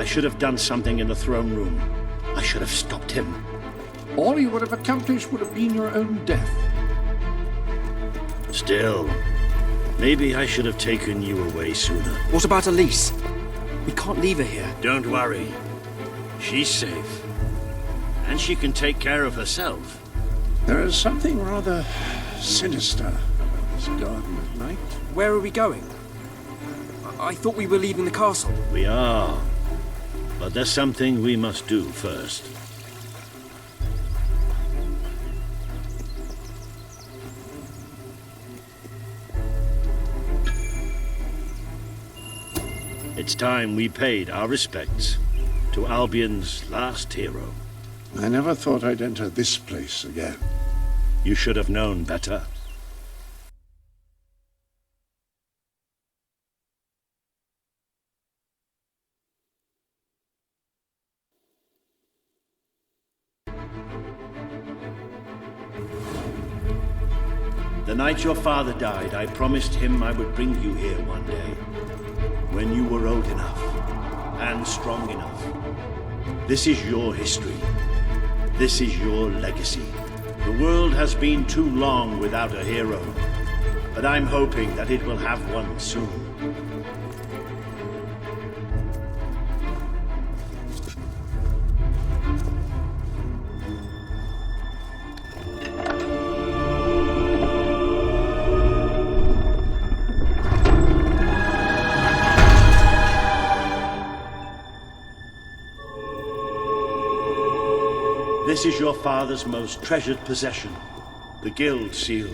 should have done something in the throne room. I should have stopped him. All you would have accomplished would have been your own death. Still, maybe I should have taken you away sooner. What about Elise? We can't leave her here. Don't worry. She's safe. And she can take care of herself. There is something rather sinister about this garden at night. Where are we going? I thought we were leaving the castle. We are. But there's something we must do first. It's time we paid our respects to Albion's last hero. I never thought I'd enter this place again. You should have known better. The night your father died, I promised him I would bring you here one day, when you were old enough and strong enough. This is your history. This is your legacy. The world has been too long without a hero, but I'm hoping that it will have one soon. This is your father's most treasured possession, the Guild Seal.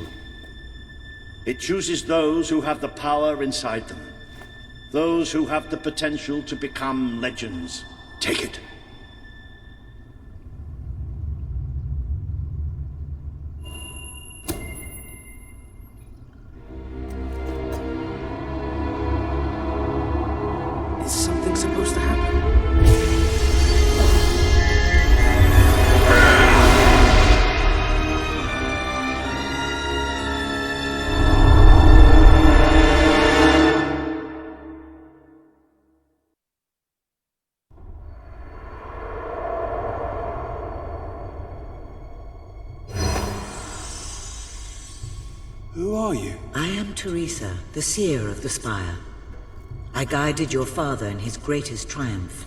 It chooses those who have the power inside them, those who have the potential to become legends. Take it. Is something supposed to happen? Who are you? I am Teresa, the seer of the spire. I guided your father in his greatest triumph.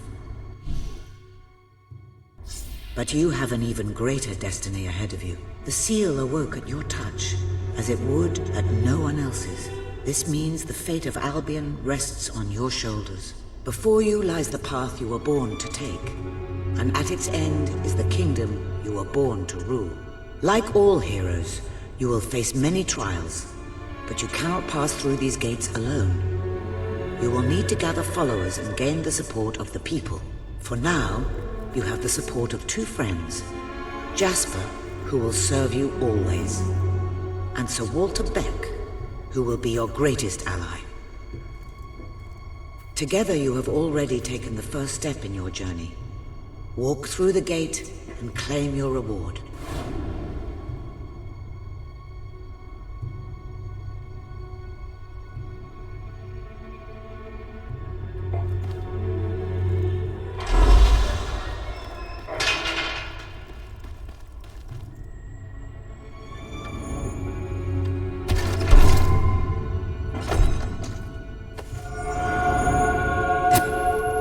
But you have an even greater destiny ahead of you. The seal awoke at your touch, as it would at no one else's. This means the fate of Albion rests on your shoulders. Before you lies the path you were born to take, and at its end is the kingdom you were born to rule. Like all heroes, you will face many trials, but you cannot pass through these gates alone. You will need to gather followers and gain the support of the people. For now, you have the support of two friends, Jasper, who will serve you always, and Sir Walter Beck, who will be your greatest ally. Together you have already taken the first step in your journey. Walk through the gate and claim your reward.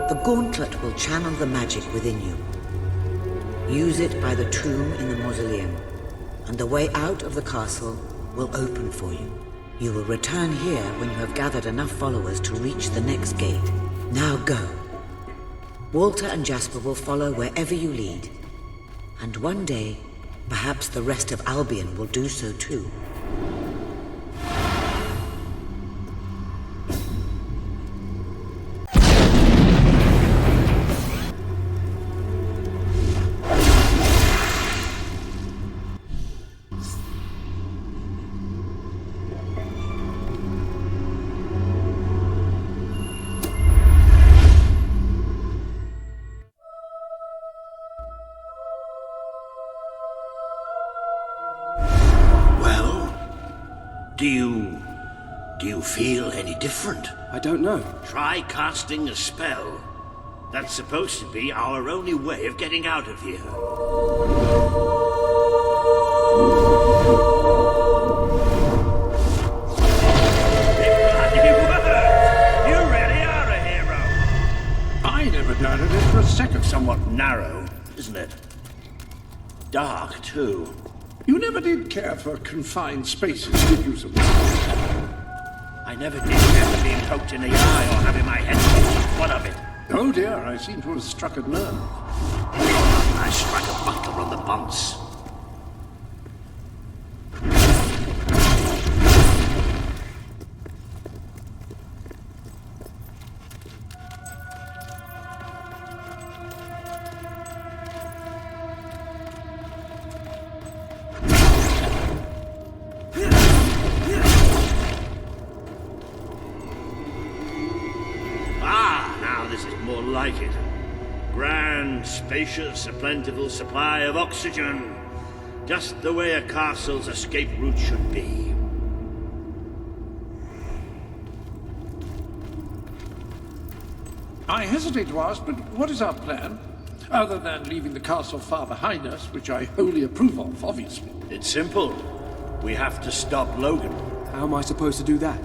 The gauntlet will channel the magic within you. Use it by the tomb in the mausoleum, and the way out of the castle will open for you. You will return here when you have gathered enough followers to reach the next gate. Now go. Walter and Jasper will follow wherever you lead, and one day, perhaps the rest of Albion will do so too. Do you feel any different? I don't know. Try casting a spell. That's supposed to be our only way of getting out of here. You really are a hero. I never doubted it for a second. Somewhat narrow, isn't it? Dark, too. You never did care for confined spaces, did you, sir? I never did remember being poked in the eye or having my head punched. What of it? Oh dear, I seem to have struck a nerve. I struck a buckler on the bounce. Like it. Grand, spacious, a plentiful supply of oxygen. Just the way a castle's escape route should be. I hesitate to ask, but what is our plan? Other than leaving the castle far behind us, which I wholly approve of, obviously. It's simple. We have to stop Logan. How am I supposed to do that?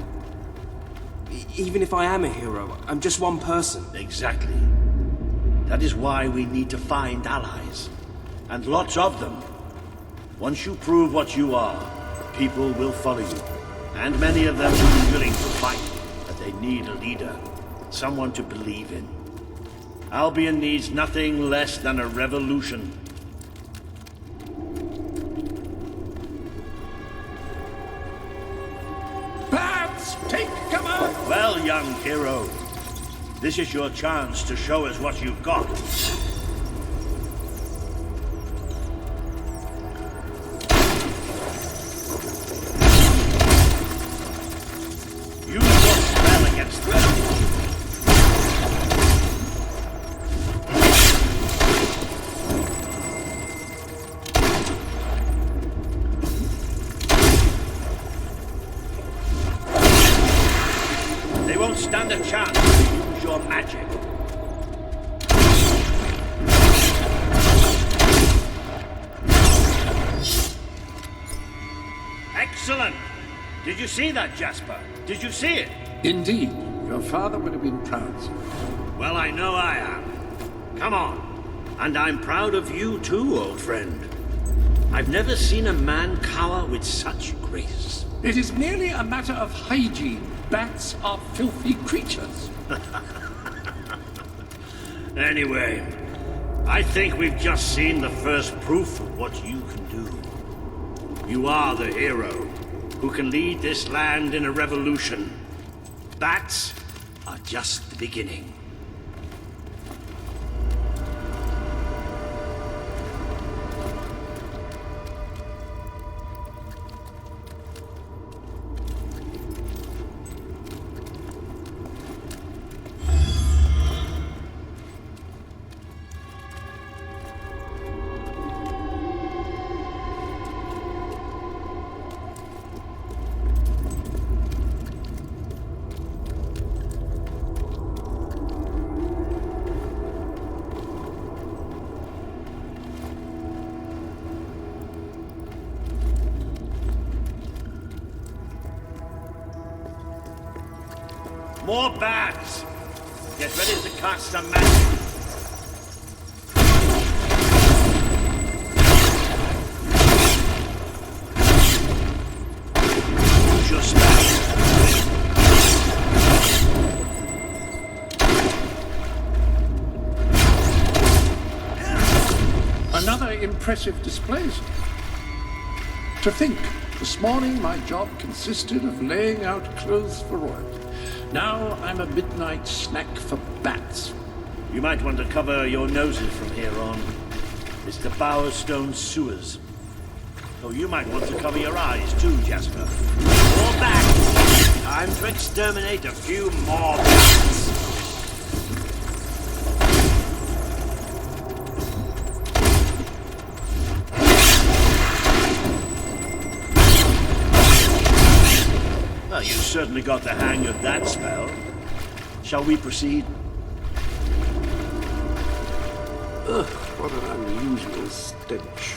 Even if I am a hero, I'm just one person. Exactly. That is why we need to find allies. And lots of them. Once you prove what you are, people will follow you. And many of them will be willing to fight. But they need a leader. Someone to believe in. Albion needs nothing less than a revolution. Bats, take cover! Well, young hero, this is your chance to show us what you've got. Use your spell against them. They won't stand a chance to use your magic. Excellent! Did you see that, Jasper? Did you see it? Indeed. Your father would have been proud, sir. Well, I know I am. Come on. And I'm proud of you too, old friend. I've never seen a man cower with such grace. It is merely a matter of hygiene. Bats are filthy creatures. Anyway, I think we've just seen the first proof of what you can do. You are the hero who can lead this land in a revolution. Bats are just the beginning. More bats! Get ready to cast some magic. Use your spell. Another impressive display, sir. To think, this morning my job consisted of laying out clothes for royalty. Now I'm a midnight snack for bats. You might want to cover your noses from here on. It's the Bowerstone sewers. Oh, you might want to cover your eyes too, Jasper. More bats! Time to exterminate a few more bats! Well, you certainly got the hang of that spell. Shall we proceed? Ugh, what an unusual stench.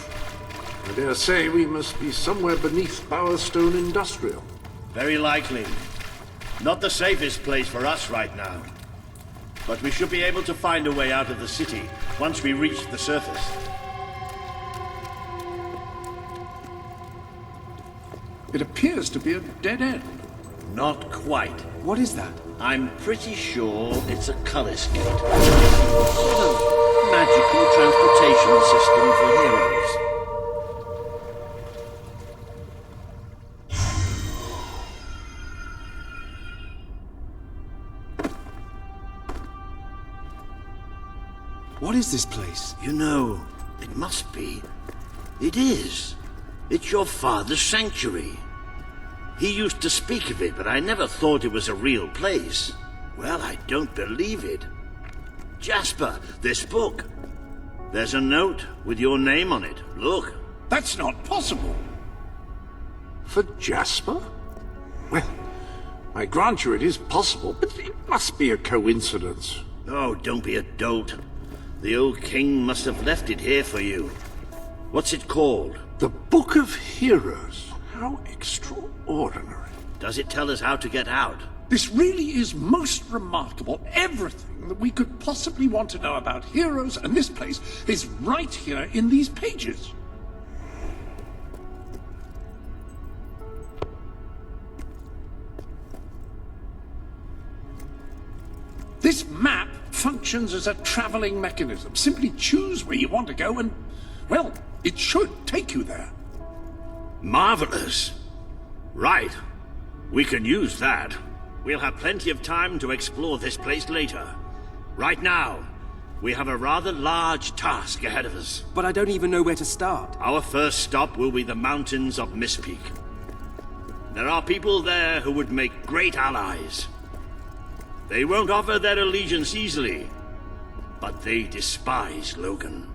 I dare say we must be somewhere beneath Bowerstone Industrial. Very likely. Not the safest place for us right now. But we should be able to find a way out of the city once we reach the surface. It appears to be a dead end. Not quite. What is that? I'm pretty sure it's a Cullis gate. Sort of magical transportation system for heroes. What is this place? You know, it must be. It is. It's your father's sanctuary. He used to speak of it, but I never thought it was a real place. Well, I don't believe it. Jasper, this book. There's a note with your name on it. Look. That's not possible. For Jasper? Well, I grant you it is possible, but it must be a coincidence. Oh, don't be a dolt. The old king must have left it here for you. What's it called? The Book of Heroes. How extraordinary. Does it tell us how to get out? This really is most remarkable. Everything that we could possibly want to know about heroes and this place is right here in these pages. This map functions as a traveling mechanism. Simply choose where you want to go and, well, it should take you there. Marvelous. Right. We can use that. We'll have plenty of time to explore this place later. Right now, we have a rather large task ahead of us. But I don't even know where to start. Our first stop will be the mountains of Mistpeak. There are people there who would make great allies. They won't offer their allegiance easily, but they despise Logan.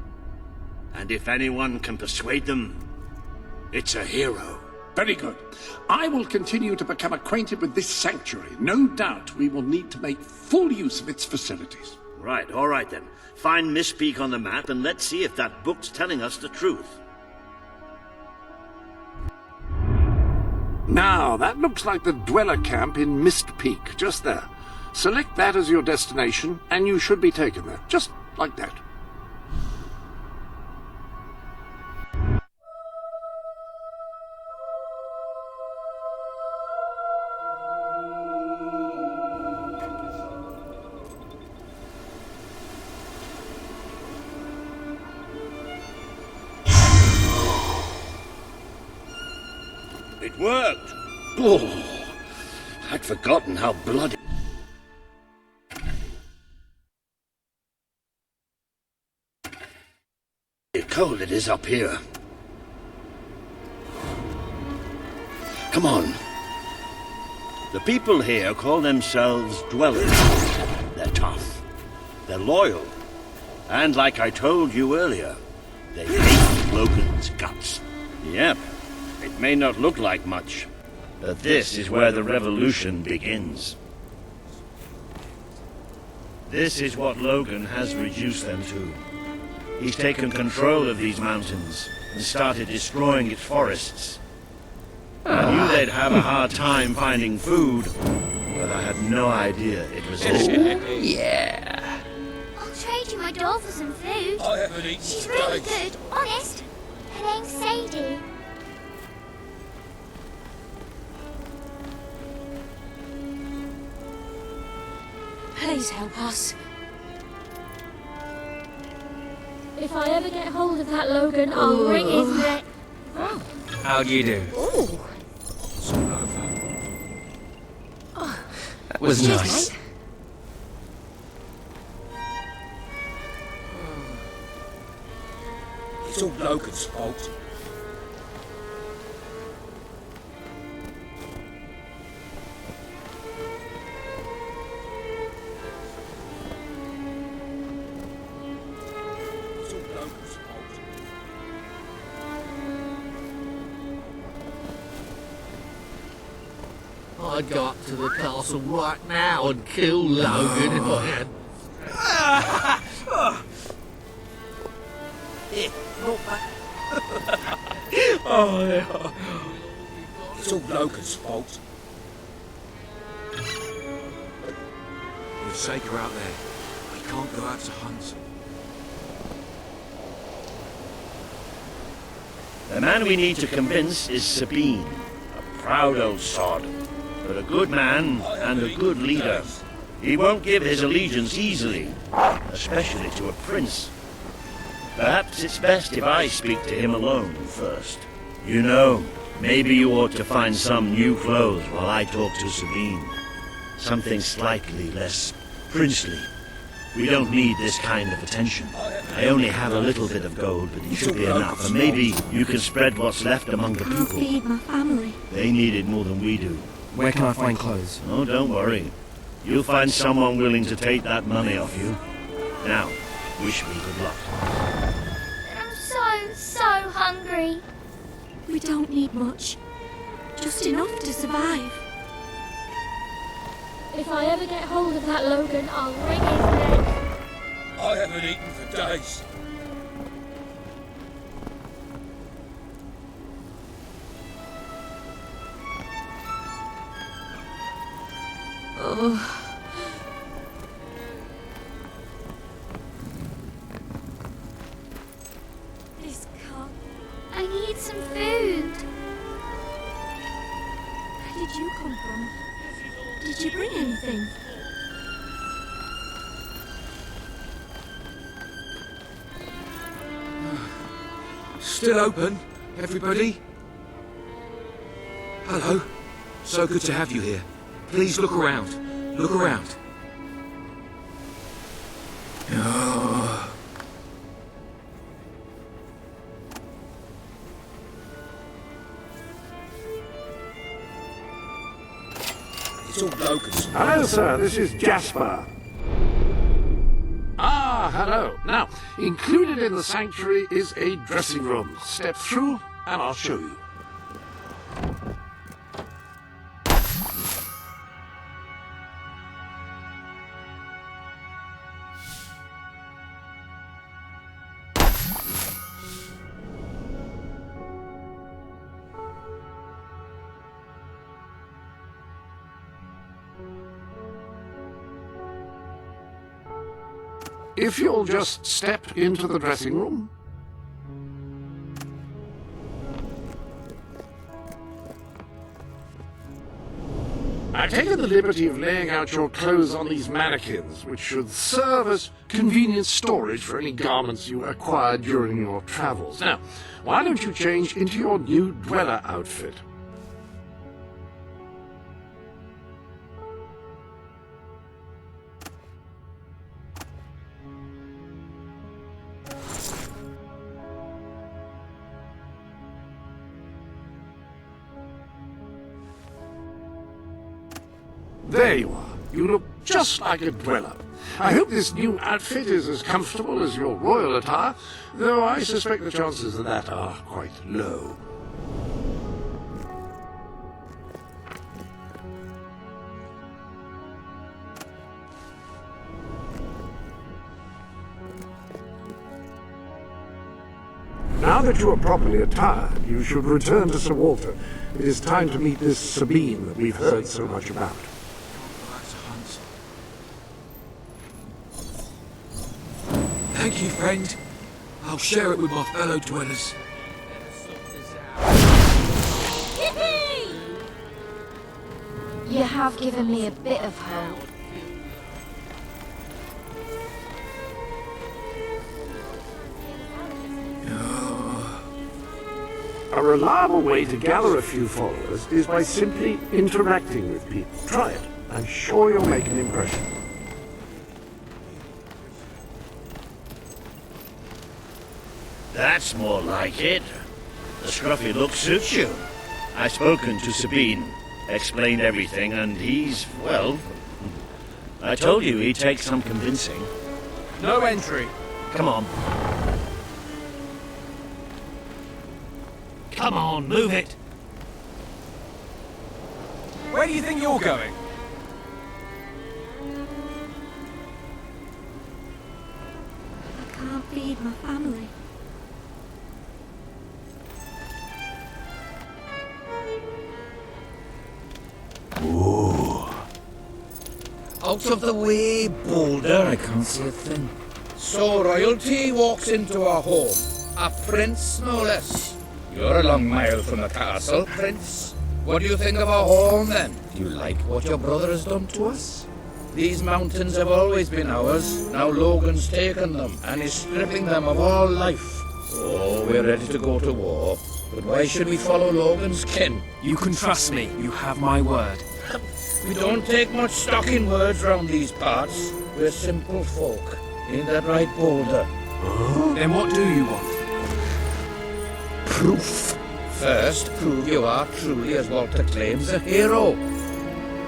And if anyone can persuade them, it's a hero. Very good. I will continue to become acquainted with this sanctuary. No doubt we will need to make full use of its facilities. Right, all right then. Find Mistpeak on the map and let's see if that book's telling us the truth. Now, that looks like the dweller camp in Mistpeak, just there. Select that as your destination, and you should be taken there, just like that. It worked! Oh, I'd forgotten how bloody cold it is up here. Come on. The people here call themselves dwellers. They're tough. They're loyal. And like I told you earlier, they hate Logan's guts. Yep. It may not look like much, but this is where the revolution begins. This is what Logan has reduced them to. He's taken control of these mountains and started destroying its forests. I knew they'd have a hard time finding food, but I had no idea it was this bad. Yeah. I'll trade you my doll for some food. I haven't eaten She's really steak. good, honest. Her name's Sadie. Please help us. If I ever get hold of that Logan, I'll wring his neck. How do you do? Ooh. It's all over. That was Cheers, nice. mate. It's all Logan's fault. It's all Logan's fault. I'd go up to the castle right now and kill Logan if I had. Not bad. Oh, yeah. It's all Logan's fault. We'll take her out there. We can't go out to hunt. The man we need to convince is Sabine, a proud old sod, but a good man and a good leader. He won't give his allegiance easily, especially to a prince. Perhaps it's best if I speak to him alone first. You know, maybe you ought to find some new clothes while I talk to Sabine. Something slightly less princely. We don't need this kind of attention. I only have a little bit of gold, but it should be enough. And maybe you can spread what's left among the Can't people. feed my family. They need it more than we do. Where can I find clothes? Oh, don't worry. You'll find someone willing to take that money off you. Now, wish me good luck. I'm so hungry. We don't need much. Just enough to survive. If I ever get hold of that Logan, I'll wring his neck. I haven't eaten for days. This can't. I need some food. Where did you come from? Did you bring anything? Still open, everybody? Hello. So good to have you here. Please look around. Look around. Oh. It's all Logan's. Hello, sir. This is Jasper. Ah, hello. Now, included in the sanctuary is a dressing room. Step through, and I'll show you. If you'll just step into the dressing room. I've taken the liberty of laying out your clothes on these mannequins, which should serve as convenient storage for any garments you acquired during your travels. Now, why don't you change into your new dweller outfit? There you are. You look just like a dweller. I hope this new outfit is as comfortable as your royal attire, though I suspect the chances of that are quite low. Now that you are properly attired, you should return to Sir Walter. It is time to meet this Sabine that we've heard so much about. Thank you, friend. I'll share it with my fellow dwellers. Yippee! You have given me a bit of hope. A reliable way to gather a few followers is by simply interacting with people. Try it. I'm sure you'll make an impression. That's more like it. The scruffy look suits you. I've spoken to Sabine, explained everything, and he's, well, I told you he'd take some convincing. No entry. Come on. Come on, move it. Where do you think you're going? I can't feed my family. Out of the way, Boulder. I can't see a thing. So royalty walks into our home. A prince, no less. You're a long mile from the castle, Prince. What do you think of our home, then? Do you like what your brother has done to us? These mountains have always been ours. Now Logan's taken them and is stripping them of all life. Oh, we're ready to go to war. But why should we follow Logan's kin? You can trust me. You have my word. We don't take much stock in words round these parts. We're simple folk. Ain't that right, Boulder? Then what do you want? Proof. First, prove you are truly, as Walter claims, a hero.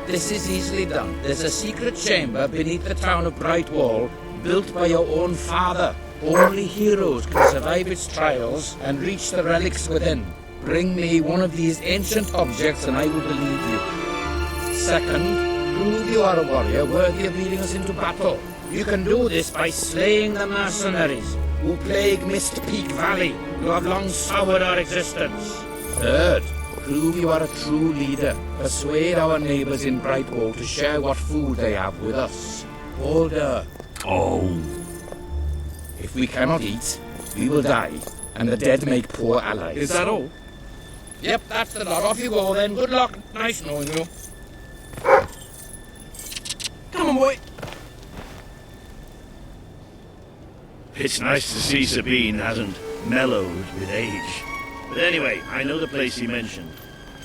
This is easily done. There's a secret chamber beneath the town of Brightwall, built by your own father. Only heroes can survive its trials and reach the relics within. Bring me one of these ancient objects and I will believe you. Second, prove you are a warrior worthy of leading us into battle. You can do this by slaying the mercenaries who plague Mist Peak Valley, who have long soured our existence. Third, prove you are a true leader. Persuade our neighbors in Brightwall to share what food they have with us. Boulder. Oh. If we cannot eat, we will die, and the dead make poor allies. Is that all? Yep, that's the lot. Off you go then. Good luck. Nice knowing you. Come on, boy. It's nice to see Sabine hasn't mellowed with age. But anyway, I know the place he mentioned.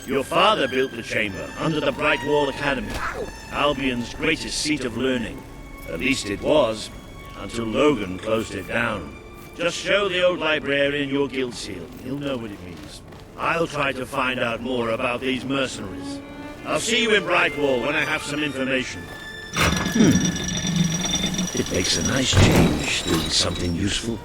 Your father built the chamber under the Brightwall Academy, Albion's greatest seat of learning. At least it was, until Logan closed it down. Just show the old librarian your guild seal. He'll know what it means. I'll try to find out more about these mercenaries. I'll see you in Brightwall when I have some information. It makes a nice change doing something useful.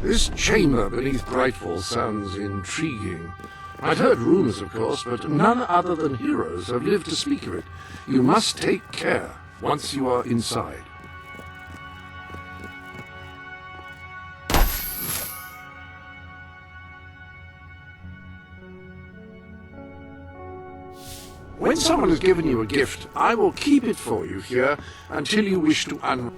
This chamber beneath Brightfall sounds intriguing. I'd heard rumors, of course, but none other than heroes have lived to speak of it. You must take care once you are inside. When someone has given you a gift, I will keep it for you here until you wish to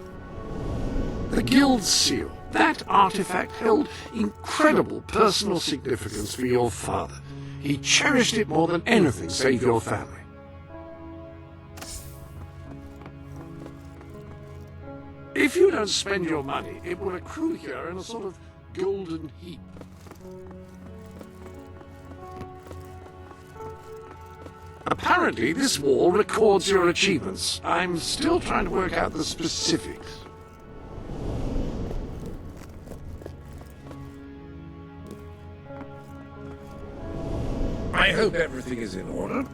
the guild seal. That artifact held incredible personal significance for your father. He cherished it more than anything save your family. If you don't spend your money, it will accrue here in a sort of golden heap. Apparently, this wall records your achievements. I'm still trying to work out the specifics. I hope everything is in order.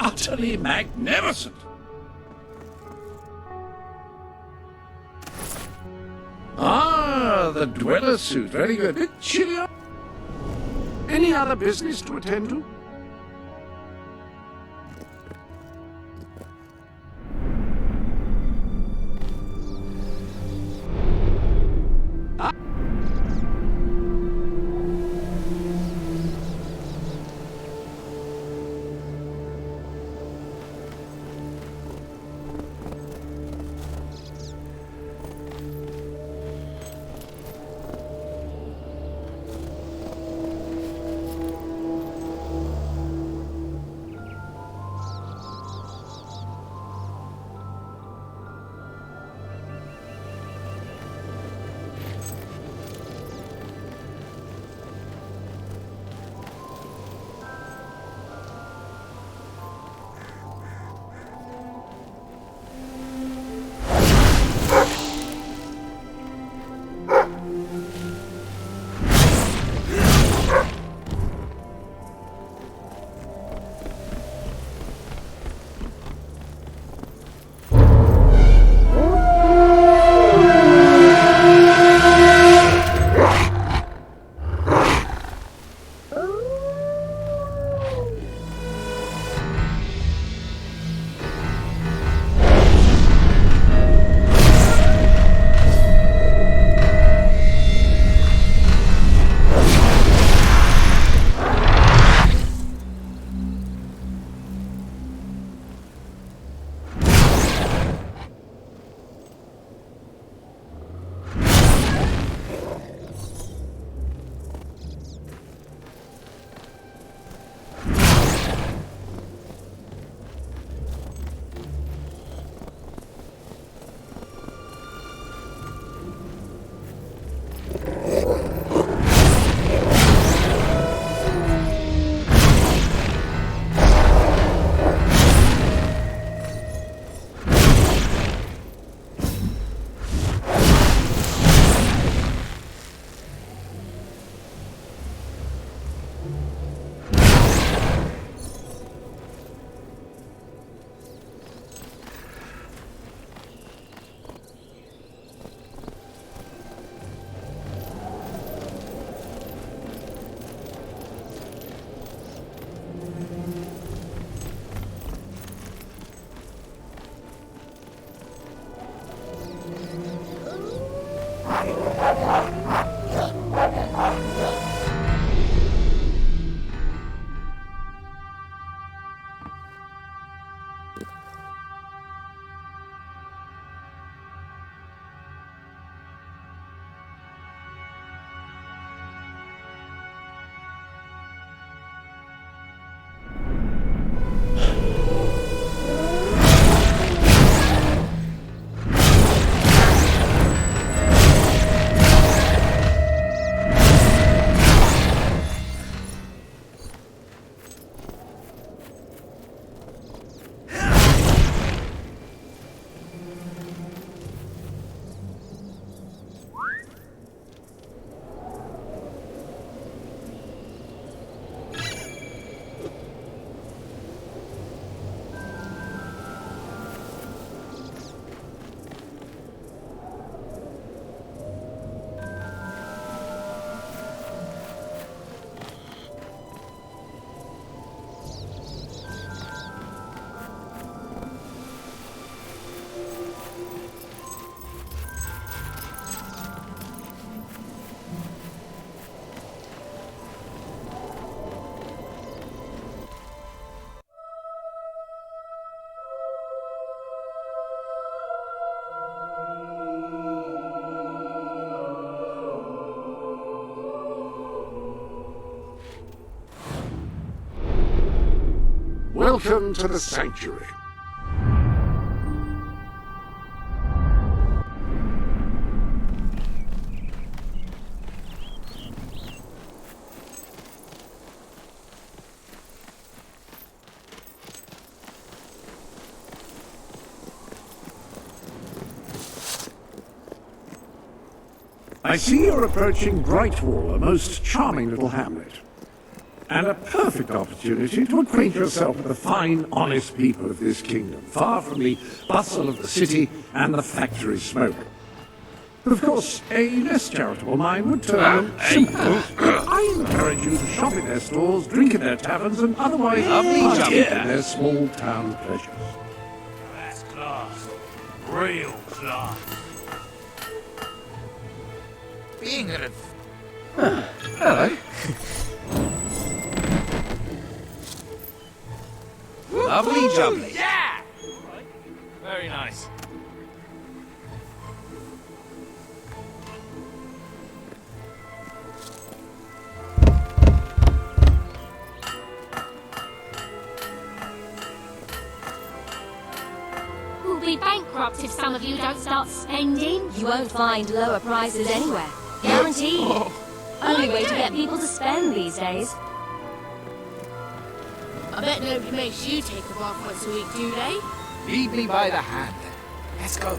Utterly magnificent! Ah, the dweller suit. Very good. Bit chilly. Any other business to attend to? welcome to the sanctuary. I see you're approaching Brightwall, a most charming little hamlet. And a perfect opportunity to acquaint yourself with the fine, honest people of this kingdom, far from the bustle of the city and the factory smoke. But of course, a less charitable mind would turn sympathetic. I encourage you to shop in their stores, drink in their taverns, and otherwise partake in their small town pleasures. That's class. Real class. Being at hello. Lovely jubbly. Yeah! Very nice. We'll be bankrupt if some of you don't start spending. You won't find lower prices anywhere. Guaranteed. Only way to get people to spend these days. I bet nobody makes you take a bath once a week, do they? Lead me by the hand. Let's go.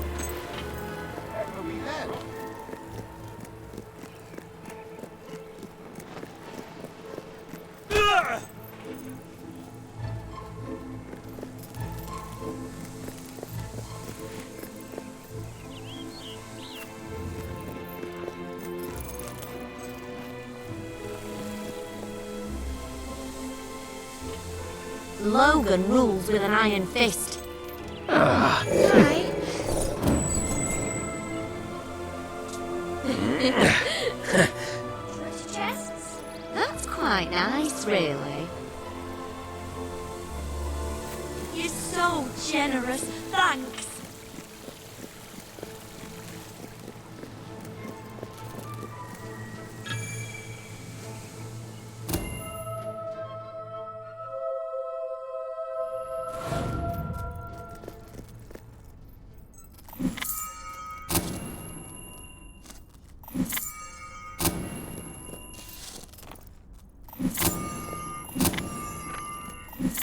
Logan rules with an iron fist. Treasure chests? That's quite nice, really. You're so generous. Thanks.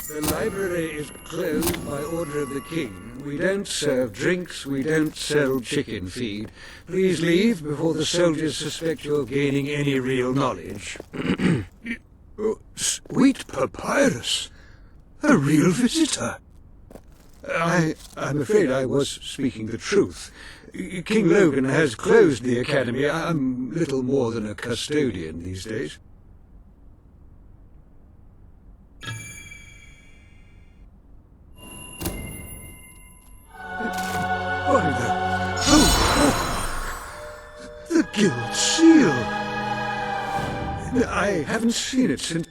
The library is closed by order of the king. We don't serve drinks, we don't sell chicken feed. Please leave before the soldiers suspect you're gaining any real knowledge. Oh, sweet papyrus! A real visitor! I'm afraid I was speaking the truth. King Logan has closed the academy. I'm little more than a custodian these days. Why, the Guild Seal! I haven't seen it since...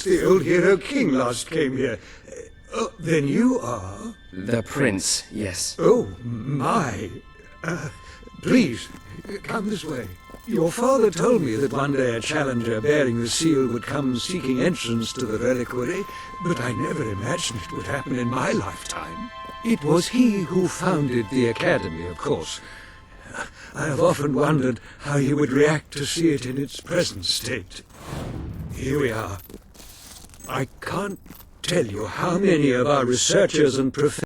the old hero king last came here. Oh, then you are... The prince, yes. Oh, my. Please, come this way. Your father told me that one day a challenger bearing the seal would come seeking entrance to the reliquary, but I never imagined it would happen in my lifetime. It was he who founded the academy, of course. I have often wondered how he would react to see it in its present state. Here we are. I can't tell you how many of our researchers and professors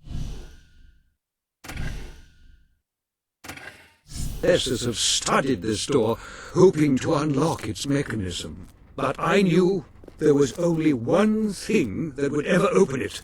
have studied this door, hoping to unlock its mechanism. But I knew there was only one thing that would ever open it.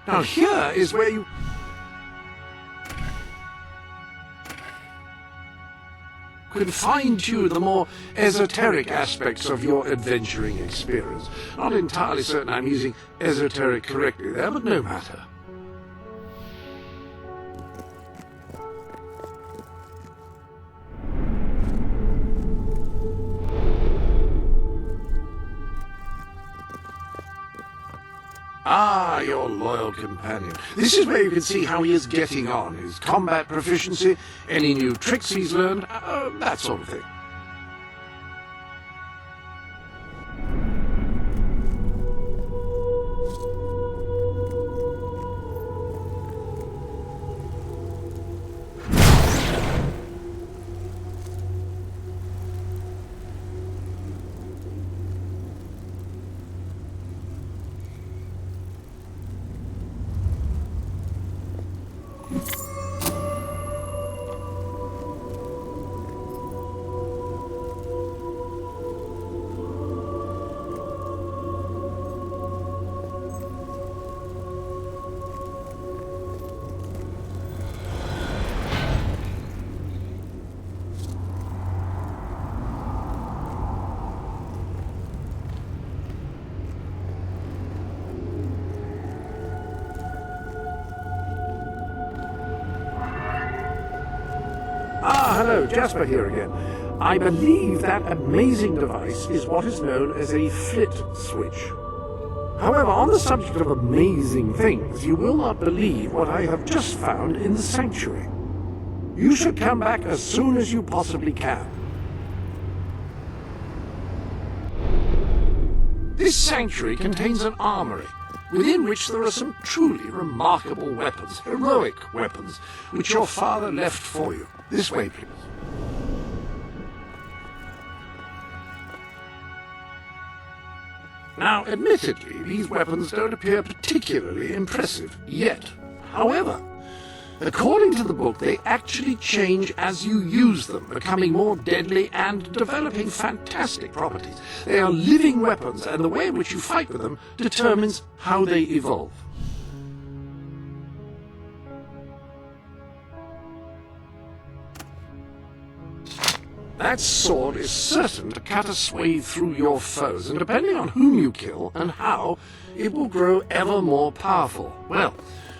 Now here is where you can fine-tune the more esoteric aspects of your adventuring experience. Not entirely certain I'm using esoteric correctly there, but no matter. Ah, your loyal companion. This is where you can see how he is getting on, his combat proficiency, any new tricks he's learned, that sort of thing. Hello, Jasper here again. I believe that amazing device is what is known as a flit switch. However, on the subject of amazing things, you will not believe what I have just found in the sanctuary. You should come back as soon as you possibly can. This sanctuary contains an armory, within which there are some truly remarkable weapons, heroic weapons, which your father left for you. This way, please. Now, admittedly, these weapons don't appear particularly impressive yet. However, according to the book, they actually change as you use them, becoming more deadly and developing fantastic properties. They are living weapons, and the way in which you fight with them determines how they evolve. That sword is certain to cut a swathe through your foes, and depending on whom you kill and how, it will grow ever more powerful. Well,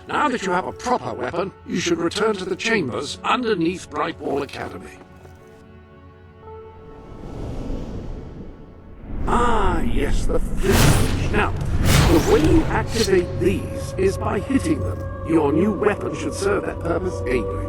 now that you have a proper weapon, you should return to the chambers underneath Brightwall Academy. Ah, yes, the flip switch. Now, the way you activate these is by hitting them. Your new weapon should serve that purpose ably.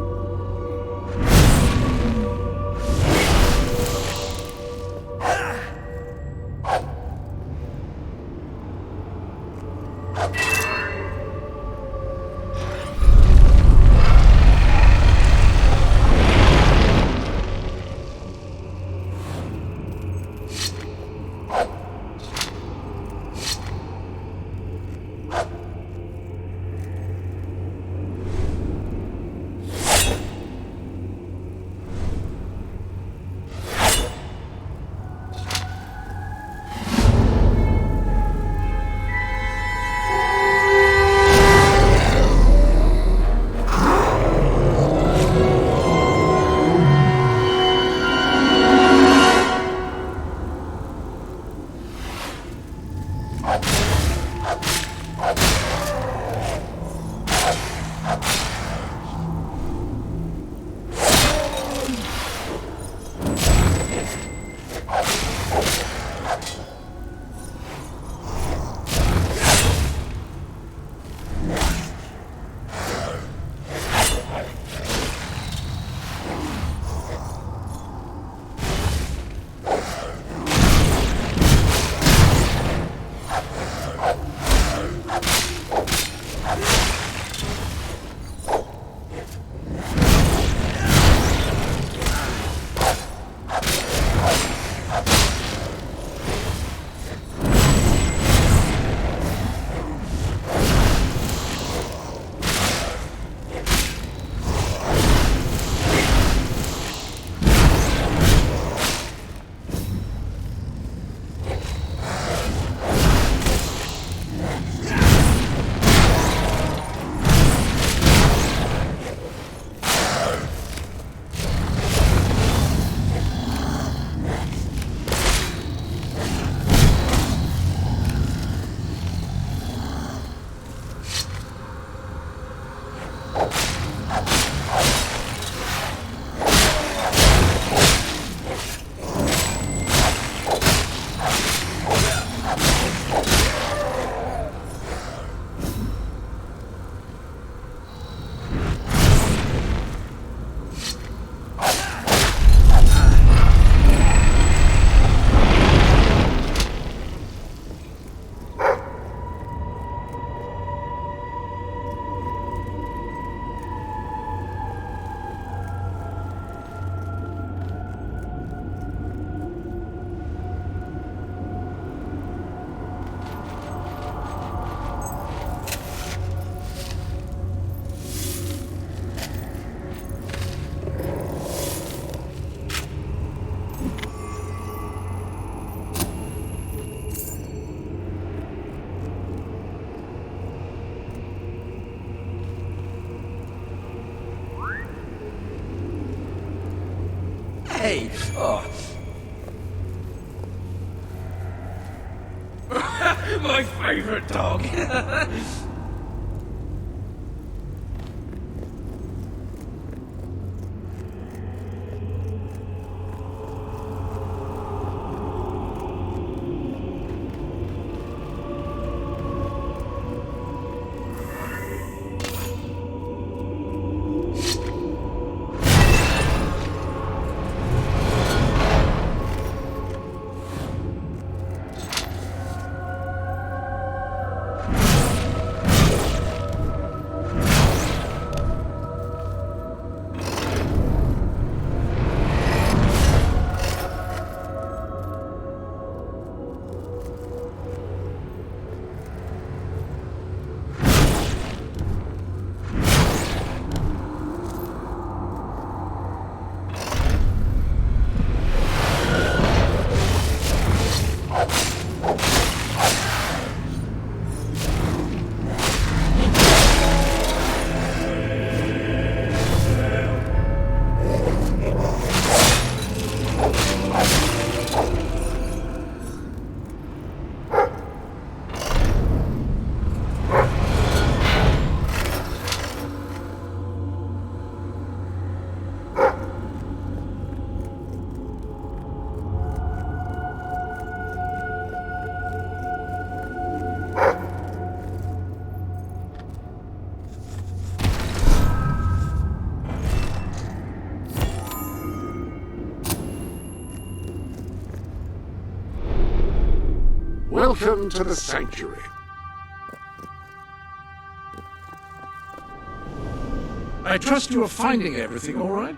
Hey! Oh. My favorite dog. Welcome to the sanctuary. I trust you are finding everything all right?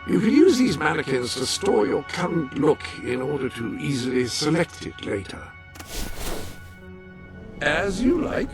You can use these mannequins to store your current look in order to easily select it later. As you like.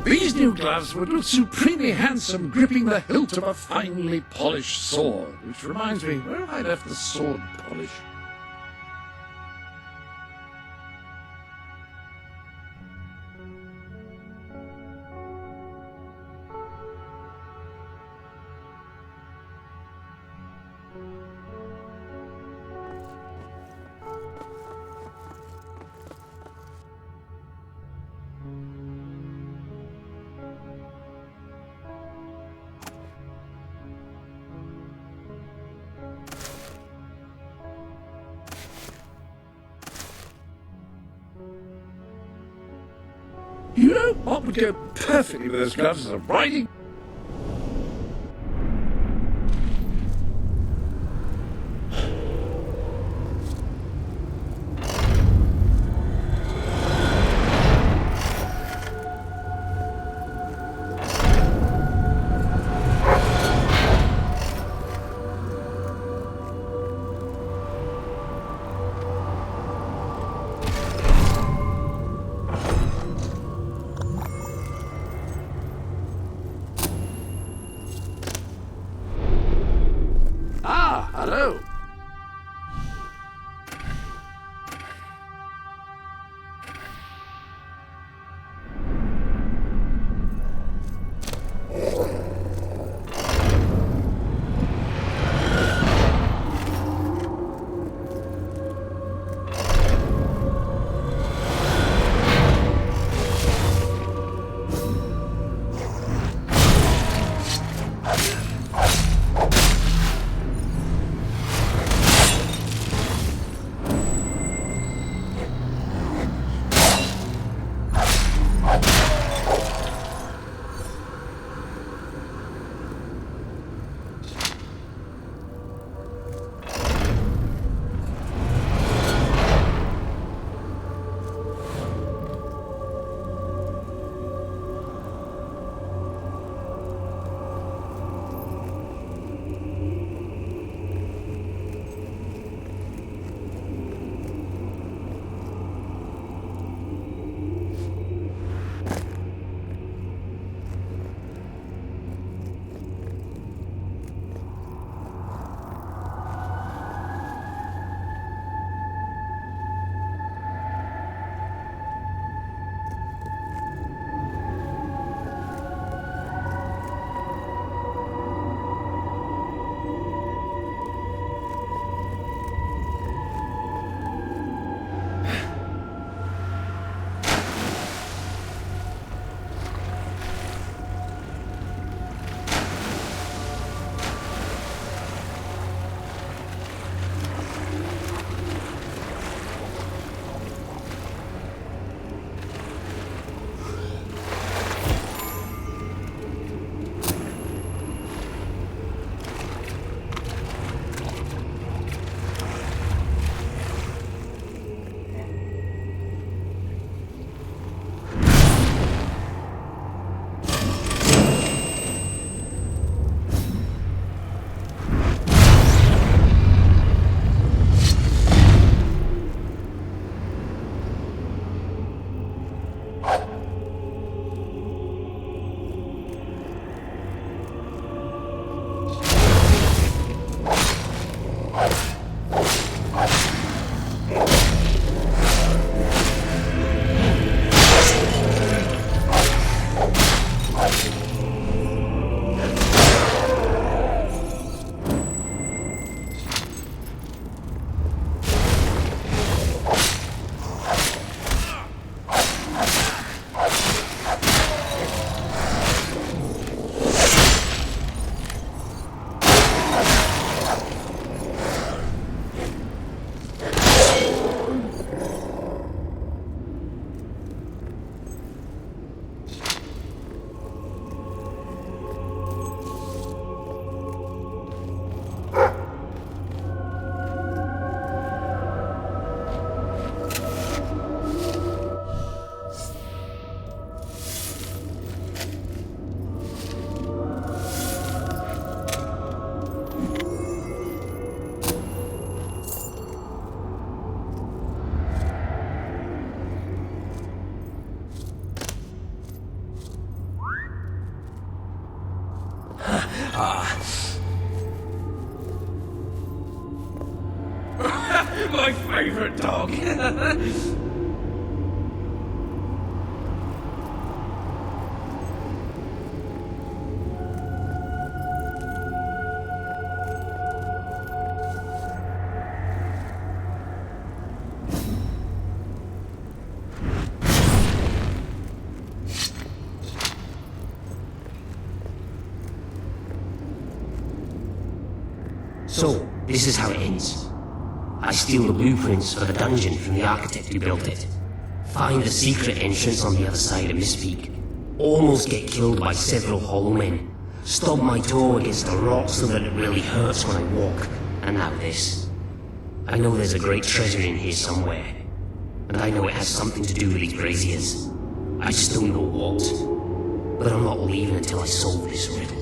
These new gloves would look supremely handsome gripping the hilt of a finely polished sword. Which reminds me, where have I left the sword polish? You know what would go perfectly with those gloves as a riding... My favorite dog. So, this is how it ends. I steal the blueprints for the dungeon from the architect who built it. Find the secret entrance on the other side of Mistpeak. Almost get killed by several hollow men. Stub my toe against a rock so that it really hurts when I walk. And now this. I know there's a great treasure in here somewhere. And I know it has something to do with these braziers. I just don't know what. But I'm not leaving until I solve this riddle.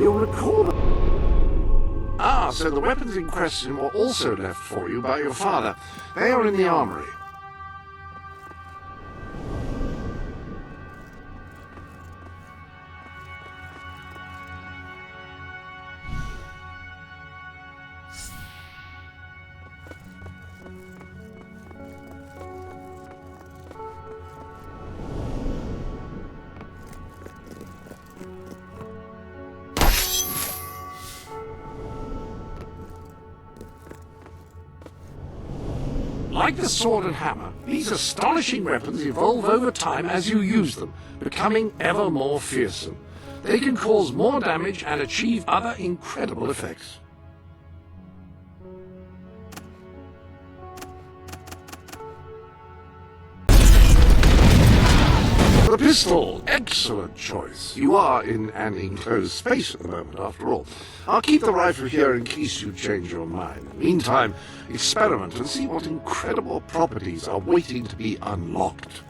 You'll recall that... Ah, so the weapons in question were also left for you by your father. They are in the armory. Like the sword and hammer, these astonishing weapons evolve over time as you use them, becoming ever more fearsome. They can cause more damage and achieve other incredible effects. The pistol, excellent choice. You are in an enclosed space at the moment, after all. I'll keep the rifle here in case you change your mind. Meantime, experiment and see what incredible properties are waiting to be unlocked.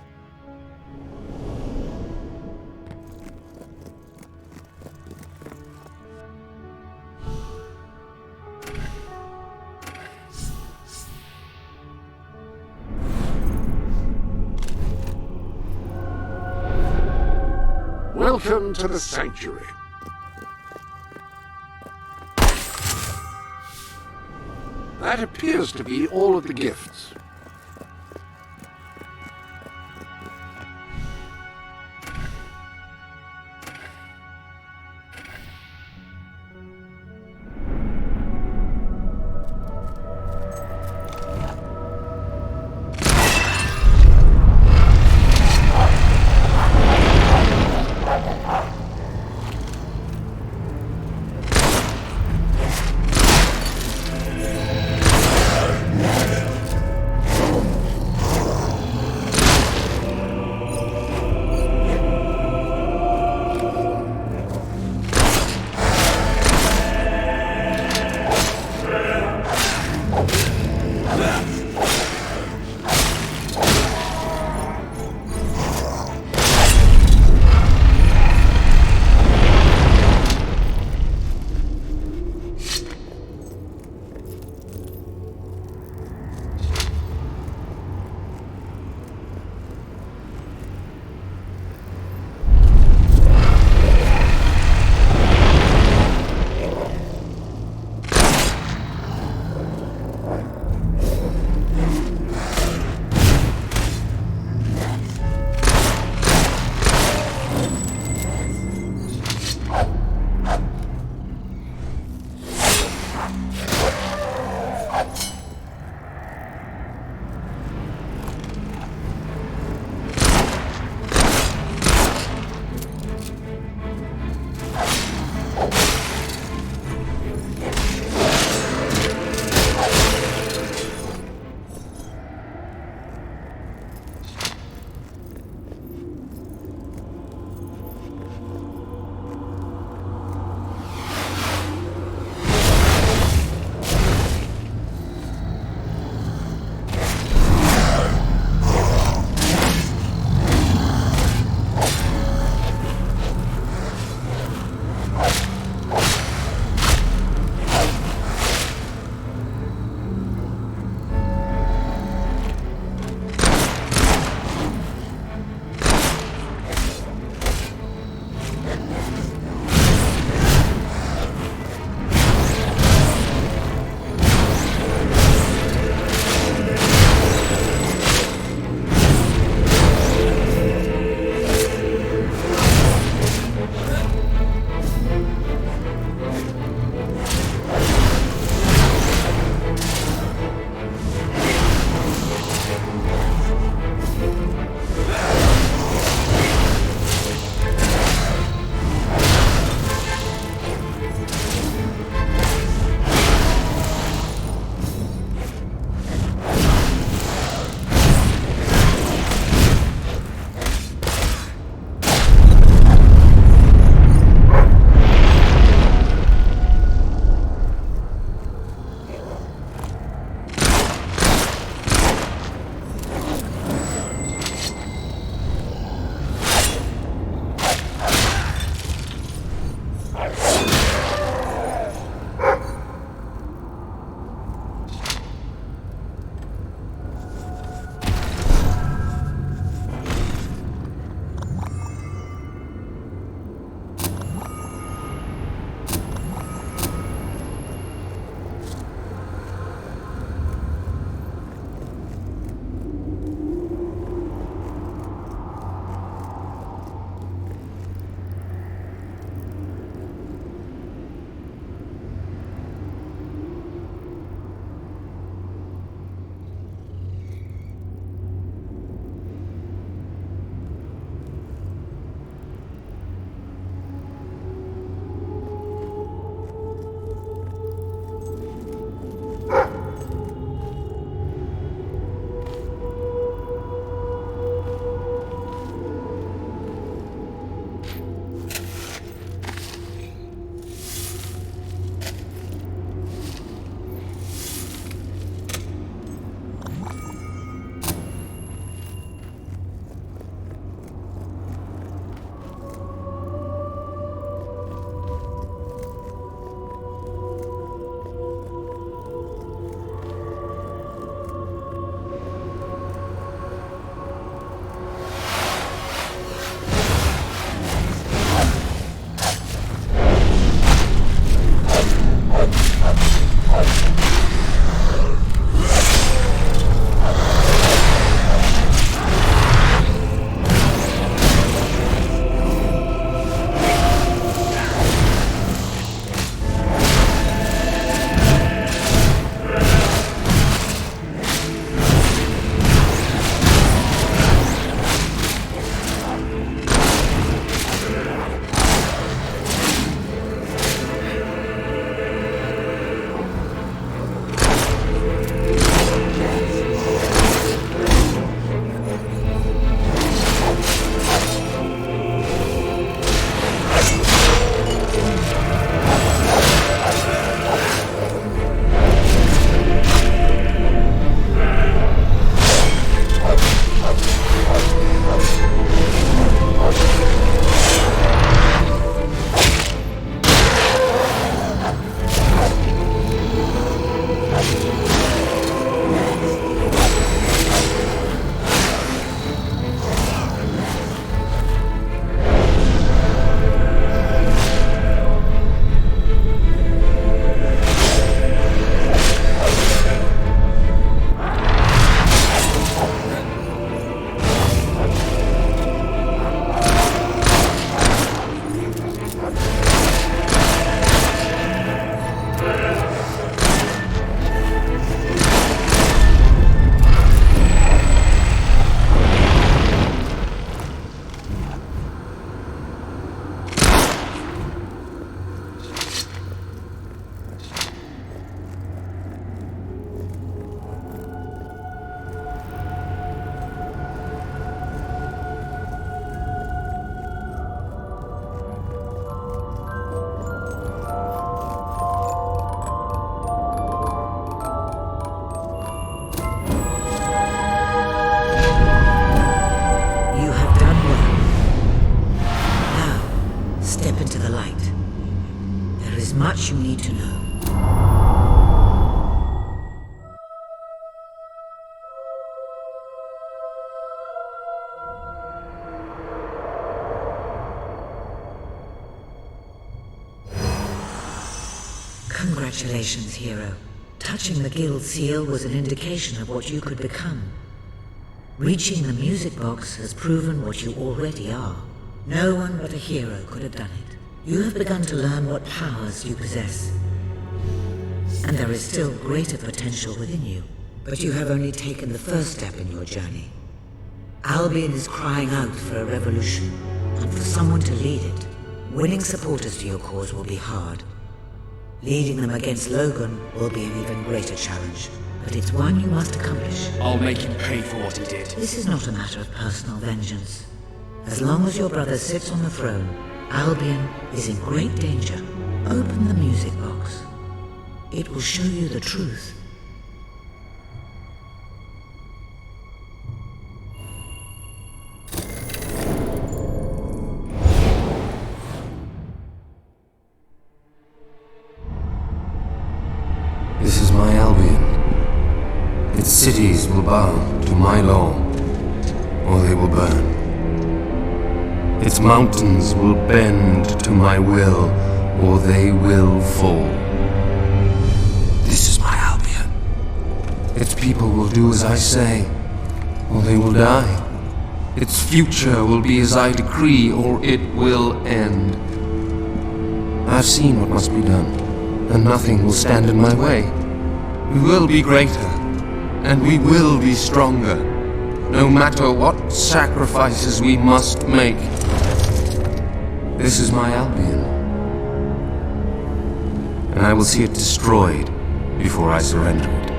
Welcome to the Sanctuary. That appears to be all of the gifts. Congratulations, hero. Touching the guild seal was an indication of what you could become. Reaching the music box has proven what you already are. No one but a hero could have done it. You have begun to learn what powers you possess. And there is still greater potential within you. But you have only taken the first step in your journey. Albion is crying out for a revolution, and for someone to lead it. Winning supporters to your cause will be hard. Leading them against Logan will be an even greater challenge, but it's one you must accomplish. I'll make him pay for what he did. This is not a matter of personal vengeance. As long as your brother sits on the throne, Albion is in great danger. Open the music box. It will show you the truth. This is my Albion. Its cities will bow to my law, or they will burn. Its mountains will bend to my will, or they will fall. This is my Albion. Its people will do as I say, or they will die. Its future will be as I decree, or it will end. I've seen what must be done, and nothing will stand in my way. We will be greater, and we will be stronger, no matter what sacrifices we must make. This is my Albion, and I will see it destroyed before I surrender it.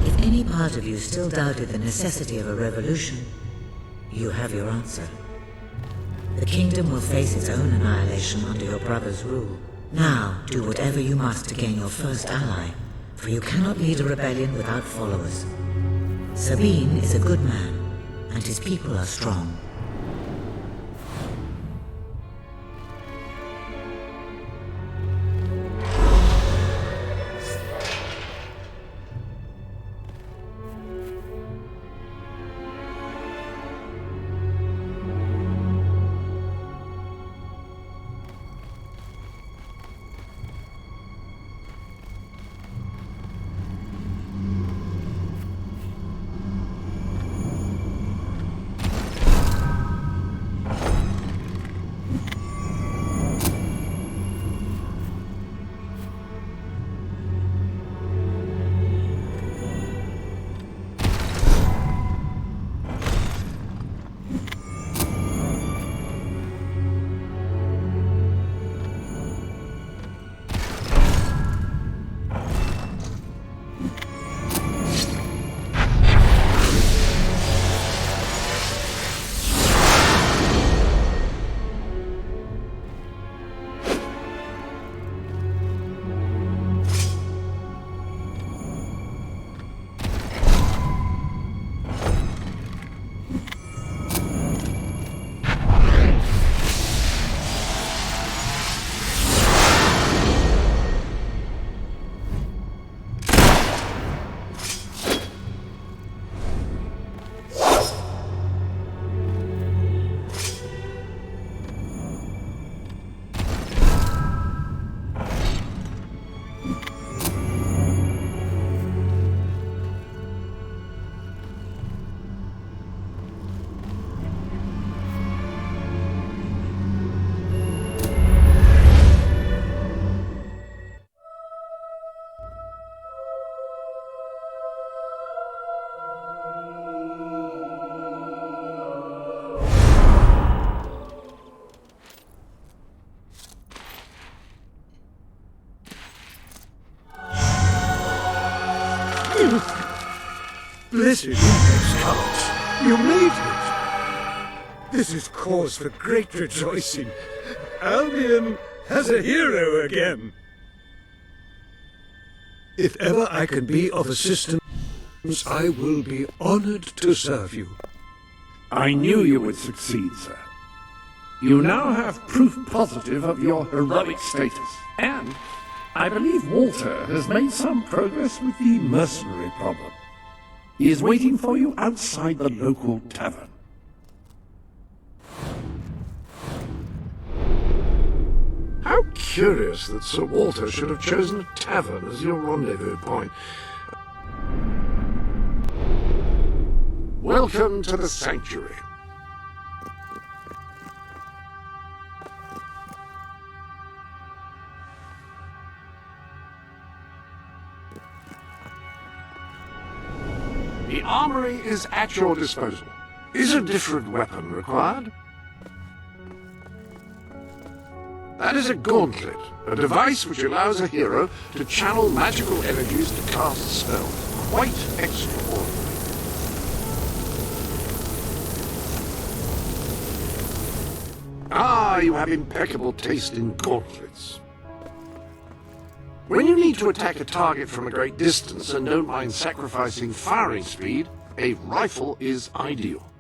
If any part of you still doubted the necessity of a revolution, you have your answer. The kingdom will face its own annihilation under your brother's rule. Now, do whatever you must to gain your first ally, for you cannot lead a rebellion without followers. Sabine is a good man, and his people are strong. Blessed Index Couch, you made it! This is cause for great rejoicing. Albion has a hero again. If ever I can be of assistance, I will be honored to serve you. I knew you would succeed, sir. You now have proof positive of your heroic status. And I believe Walter has made some progress with the mercenary problem. He is waiting for you outside the local tavern. How curious that Sir Walter should have chosen a tavern as your rendezvous point. Welcome to the Sanctuary. The armory is at your disposal. Is a different weapon required? That is a gauntlet, a device which allows a hero to channel magical energies to cast spells. Quite extraordinary. Ah, you have impeccable taste in gauntlets. When you need to attack a target from a great distance and don't mind sacrificing firing speed, a rifle is ideal.